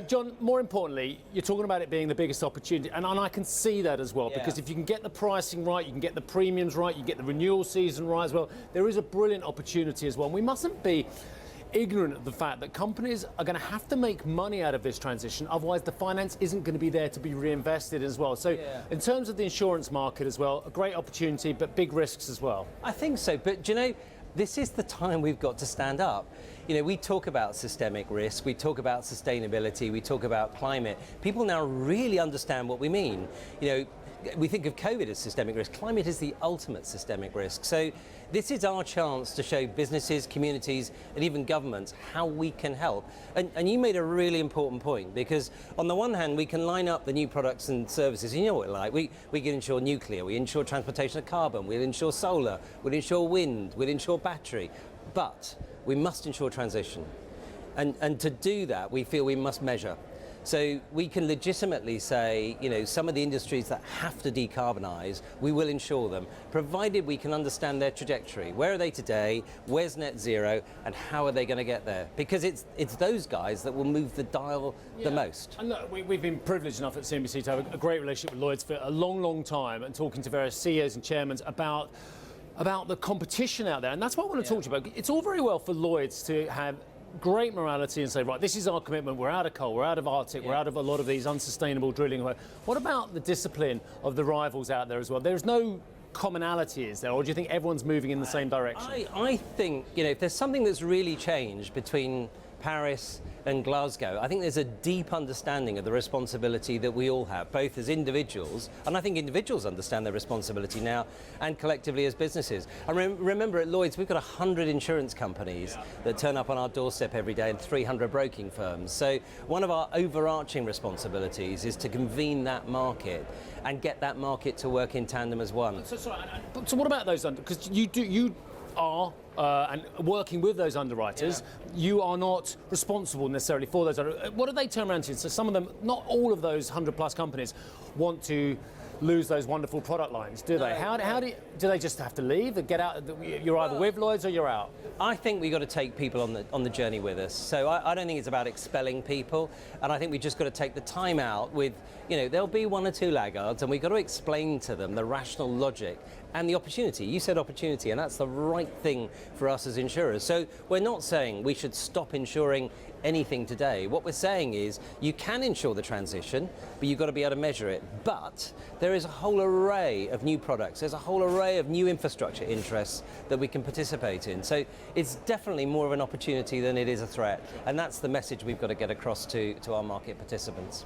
John, more importantly, you're talking about it being the biggest opportunity, and I can see that as well, Yeah. because if you can get the pricing right, you can get the premiums right, you get the renewal season right as well, there is a brilliant opportunity as well. And we mustn't be ignorant of the fact that companies are going to have to make money out of this transition, otherwise the finance isn't going to be there to be reinvested as well. So in terms of the insurance market as well, a great opportunity, but big risks as well. I think so, but do you know, this is the time we've got to stand up. You know, we talk about systemic risk, we talk about sustainability, we talk about climate. People now really understand what we mean. You know, we think of COVID as systemic risk. Climate is the ultimate systemic risk. So this is our chance to show businesses, communities, and even governments how we can help. And you made a really important point, because on the one hand, we can line up the new products and services. You know what it's like. We can insure nuclear, we insure transportation of carbon, we'll insure solar, we'll insure wind, we'll insure battery. But we must ensure transition. And to do that, we feel we must measure. So we can legitimately say, you know, some of the industries that have to decarbonise, we will insure them, provided we can understand their trajectory. Where are they today? Where's net zero? And how are they going to get there? Because it's those guys that will move the dial the most. And look, we've been privileged enough at CNBC to have a great relationship with Lloyd's for a long, long time, and talking to various CEOs and chairmen about the competition out there. And that's what I want to talk to you about. It's all very well for Lloyd's to have great morality and say, right, this is our commitment, we're out of coal, we're out of Arctic, we're out of a lot of these unsustainable drilling. What about the discipline of the rivals out there as well? There's no commonality, is there? Or do you think everyone's moving in the same direction? I think, you know, if there's something that's really changed between Paris and Glasgow, I think there's a deep understanding of the responsibility that we all have, both as individuals, and I think individuals understand their responsibility now, and collectively as businesses. I remember at Lloyd's, we've got 100 insurance companies that turn up on our doorstep every day, and 300 broking firms. So one of our overarching responsibilities is to convene that market and get that market to work in tandem as one. So what about those? Because you are and working with those underwriters, you are not responsible necessarily for those. What do they turn around to? So some of them, not all of those 100 plus companies want to lose those wonderful product lines, do they? How do they just have to leave? Get out? You're either with Lloyd's or you're out. I think we've got to take people on the journey with us. So I don't think it's about expelling people, and I think we've just got to take the time out with, you know, there'll be one or two laggards, and we've got to explain to them the rational logic and the opportunity. You said opportunity, and that's the right thing for us as insurers. So we're not saying we should stop insuring anything today. What we're saying is you can insure the transition, but you've got to be able to measure it. But there is a whole array of new products, there's a whole array of new infrastructure interests that we can participate in. So it's definitely more of an opportunity than it is a threat, and that's the message we've got to get across to our market participants.